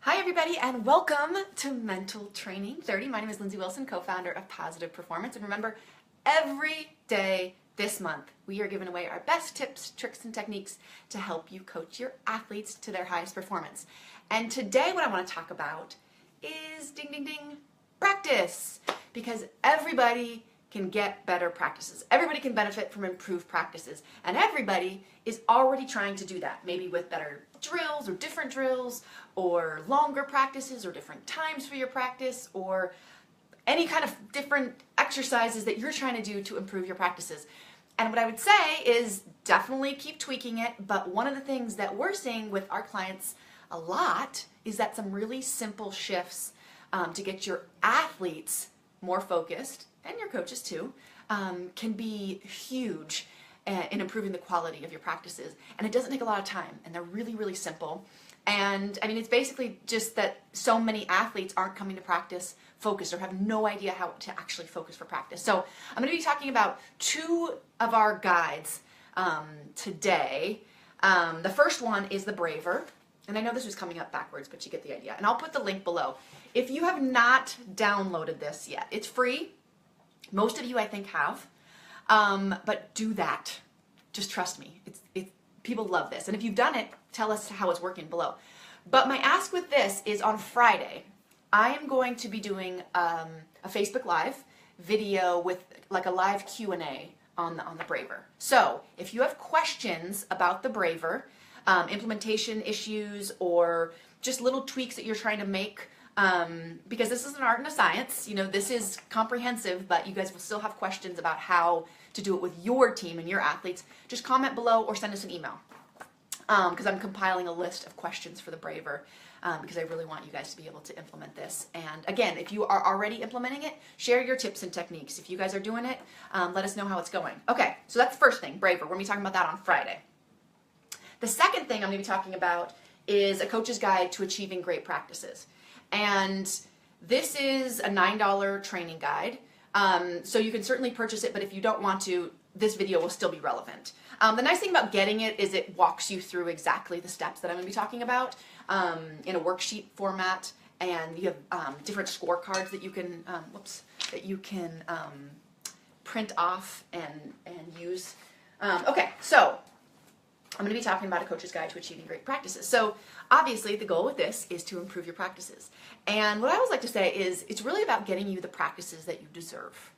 Hi everybody and welcome to Mental Training 30. My name is Lindsay Wilson, co-founder of Positive Performance. And remember, every day this month, we are giving away our best tips, tricks, and techniques to help you coach your athletes to their highest performance. And today what I want to talk about is, ding, ding, ding, practice. Because everybody can get better practices. Everybody can benefit from improved practices. And everybody is already trying to do that, maybe with better drills or different drills or longer practices or different times for your practice or any kind of different exercises that you're trying to do to improve your practices. And what I would say is definitely keep tweaking it, but one of the things that we're seeing with our clients a lot is that some really simple shifts to get your athletes more focused, and your coaches too, can be huge in improving the quality of your practices. And it doesn't take a lot of time, and they're really, really simple. And I mean, it's basically just that so many athletes aren't coming to practice focused or have no idea how to actually focus for practice. So I'm going to be talking about two of our guides today. The first one is the Braver. And I know this was coming up backwards, but you get the idea. And I'll put the link below. If you have not downloaded this yet, it's free. Most of you, I think, have. But do that. Just trust me. People love this. And if you've done it, tell us how it's working below. But my ask with this is on Friday, I am going to be doing a Facebook Live video with like a live Q&A on the Braver. So if you have questions about the Braver, implementation issues, or just little tweaks that you're trying to make, because this is an art and a science, you know, this is comprehensive, but you guys will still have questions about how to do it with your team and your athletes, just comment below or send us an email, because I'm compiling a list of questions for the Braver, because I really want you guys to be able to implement this. And again, if you are already implementing it, share your tips and techniques. If you guys are doing it, let us know how it's going. Okay, so that's the first thing, Braver. We're going to be talking about that on Friday. The second thing I'm going to be talking about is a coach's guide to achieving great practices. And this is a $9 training guide. So you can certainly purchase it, but if you don't want to, this video will still be relevant. The nice thing about getting it is it walks you through exactly the steps that I'm going to be talking about in a worksheet format, and you have different scorecards that you can print off and use. Okay, so I'm going to be talking about a coach's guide to achieving great practices. So obviously the goal with this is to improve your practices. And what I always like to say is it's really about getting you the practices that you deserve.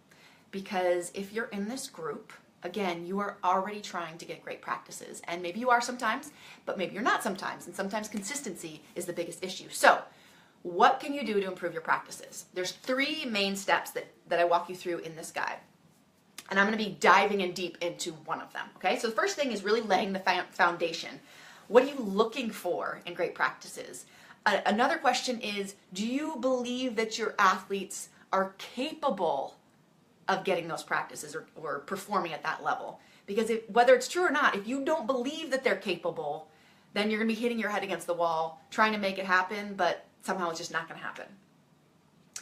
Because if you're in this group, again, you are already trying to get great practices. And maybe you are sometimes, but maybe you're not sometimes. And sometimes consistency is the biggest issue. So what can you do to improve your practices? There's three main steps that I walk you through in this guide. And I'm going to be diving in deep into one of them, okay? So the first thing is really laying the foundation. What are you looking for in great practices? Another question is, do you believe that your athletes are capable of getting those practices or performing at that level? Because whether it's true or not, if you don't believe that they're capable, then you're going to be hitting your head against the wall, trying to make it happen, but somehow it's just not going to happen.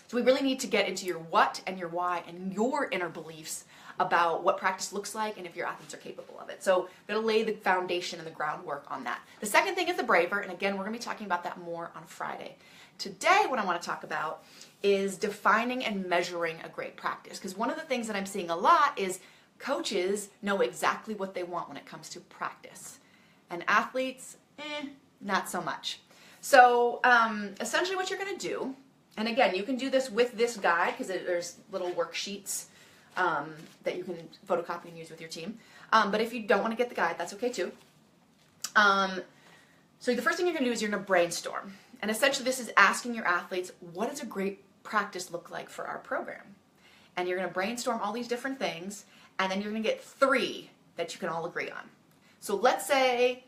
So we really need to get into your what and your why and your inner beliefs about what practice looks like and if your athletes are capable of it. So I'm going to lay the foundation and the groundwork on that. The second thing is the Braver, and again, we're going to be talking about that more on Friday. Today, what I want to talk about is defining and measuring a great practice, because one of the things that I'm seeing a lot is coaches know exactly what they want when it comes to practice, and athletes, not so much. So essentially what you're going to do, and again, you can do this with this guide because there's little worksheets that you can photocopy and use with your team. But if you don't want to get the guide, that's okay too. So the first thing you're going to do is you're going to brainstorm. And essentially this is asking your athletes, what does a great practice look like for our program? And you're going to brainstorm all these different things, and then you're going to get three that you can all agree on. So let's say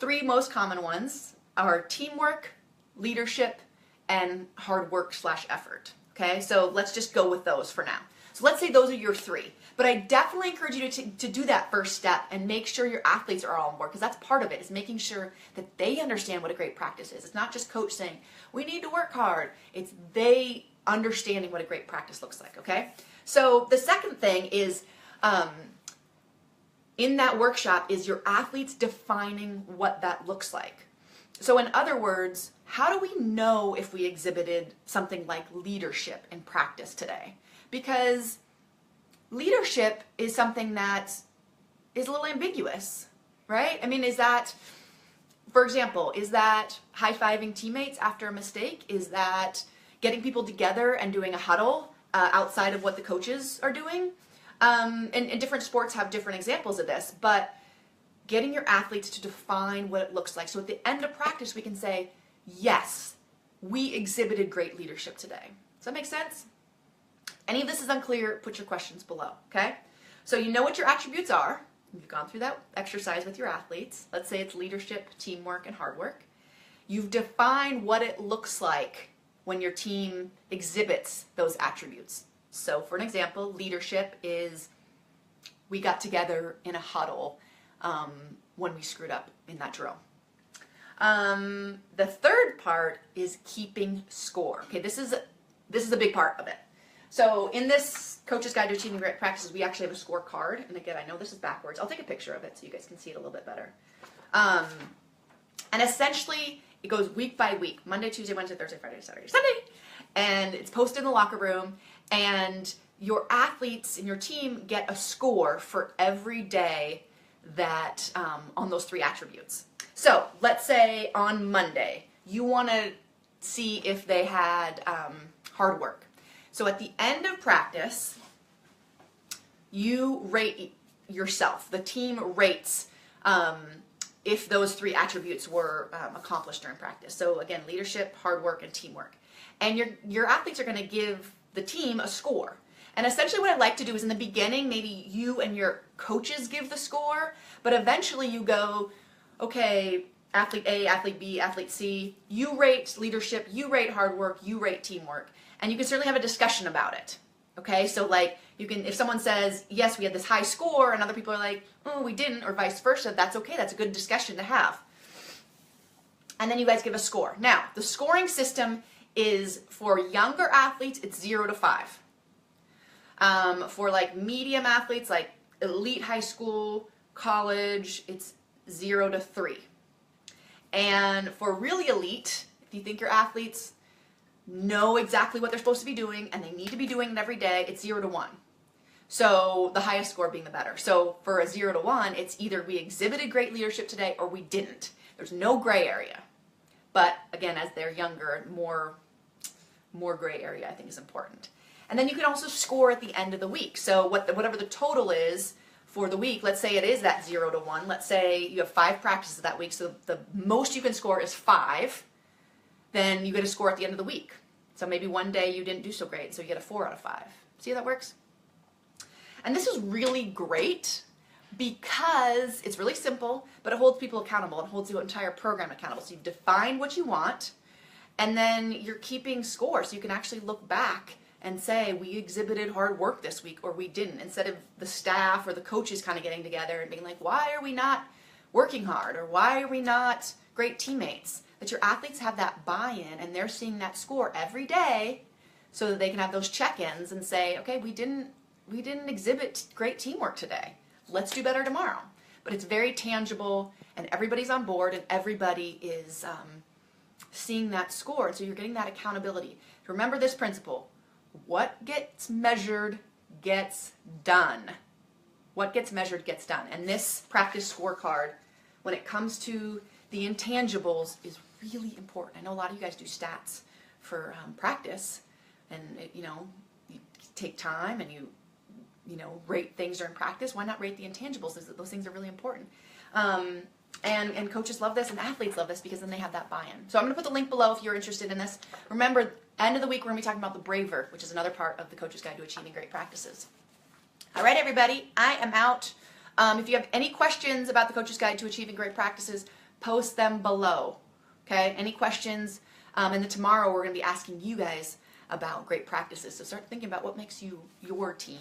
three most common ones are teamwork, leadership, and hard work / effort. Okay, so let's just go with those for now. So let's say those are your three. But I definitely encourage you to do that first step and make sure your athletes are all on board, because that's part of it, is making sure that they understand what a great practice is. It's not just coach saying, we need to work hard. It's they understanding what a great practice looks like, okay? So the second thing is, in that workshop, is your athletes defining what that looks like. So in other words, how do we know if we exhibited something like leadership in practice today? Because leadership is something that is a little ambiguous, right? I mean, is that, for example, is that high-fiving teammates after a mistake? Is that getting people together and doing a huddle outside of what the coaches are doing? And different sports have different examples of this, but getting your athletes to define what it looks like. So at the end of practice, we can say, yes, we exhibited great leadership today. Does that make sense? Any of this is unclear, put your questions below, okay? So you know what your attributes are. You've gone through that exercise with your athletes. Let's say it's leadership, teamwork, and hard work. You've defined what it looks like when your team exhibits those attributes. So for an example, leadership is we got together in a huddle when we screwed up in that drill. The third part is keeping score. Okay, this is a big part of it. So in this Coach's Guide to Achieving Great Practices, we actually have a scorecard. And again, I know this is backwards. I'll take a picture of it so you guys can see it a little bit better. And essentially, it goes week by week, Monday, Tuesday, Wednesday, Thursday, Friday, Saturday, Sunday. And it's posted in the locker room. And your athletes and your team get a score for every day that on those 3 attributes. So let's say on Monday, you want to see if they had hard work. So at the end of practice, you rate yourself. The team rates if those 3 attributes were accomplished during practice. So again, leadership, hard work, and teamwork. And your athletes are going to give the team a score. And essentially what I like to do is in the beginning, maybe you and your coaches give the score, but eventually you go, okay, athlete A, athlete B, athlete C, you rate leadership, you rate hard work, you rate teamwork. And you can certainly have a discussion about it. Okay, so like you can, if someone says, yes, we had this high score, and other people are like, oh, we didn't, or vice versa, that's okay. That's a good discussion to have. And then you guys give a score. Now, the scoring system is for younger athletes, it's 0 to 5. For like medium athletes, like elite high school, college, it's 0 to 3. And for really elite, if you think your athletes know exactly what they're supposed to be doing and they need to be doing it every day, it's 0 to 1. So the highest score being the better. So for a 0 to 1, it's either we exhibited great leadership today or we didn't. There's no gray area. But again, as they're younger, more gray area I think is important. And then you can also score at the end of the week. So whatever the total is for the week, let's say it is that 0 to 1. Let's say you have 5 practices that week, so the most you can score is 5. Then you get a score at the end of the week. So maybe one day you didn't do so great, so you get a 4 out of 5. See how that works? And this is really great because it's really simple, but it holds people accountable. It holds the entire program accountable. So you've defined what you want, and then you're keeping score. So you can actually look back and say, we exhibited hard work this week, or we didn't, instead of the staff or the coaches kind of getting together and being like, why are we not working hard, or why are we not great teammates? That your athletes have that buy-in and they're seeing that score every day so that they can have those check-ins and say, okay, we didn't exhibit great teamwork today. Let's do better tomorrow. But it's very tangible and everybody's on board and everybody is seeing that score. And so you're getting that accountability. Remember this principle. What gets measured gets done. What gets measured gets done. And this practice scorecard, when it comes to the intangibles, is really important. I know a lot of you guys do stats for practice, and you take time and you rate things during practice. Why not rate the intangibles? Those things are really important. And coaches love this and athletes love this because then they have that buy-in. So I'm going to put the link below if you're interested in this. Remember, end of the week we're going to be talking about the braver, which is another part of the Coach's Guide to Achieving Great Practices. All right, everybody, I am out. If you have any questions about the Coach's Guide to Achieving Great Practices, post them below. Okay? Any questions? And then tomorrow we're going to be asking you guys about great practices. So start thinking about what makes your team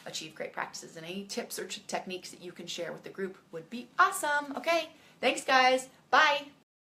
achieve great practices, and any tips or techniques that you can share with the group would be awesome. Okay? Thanks, guys. Bye.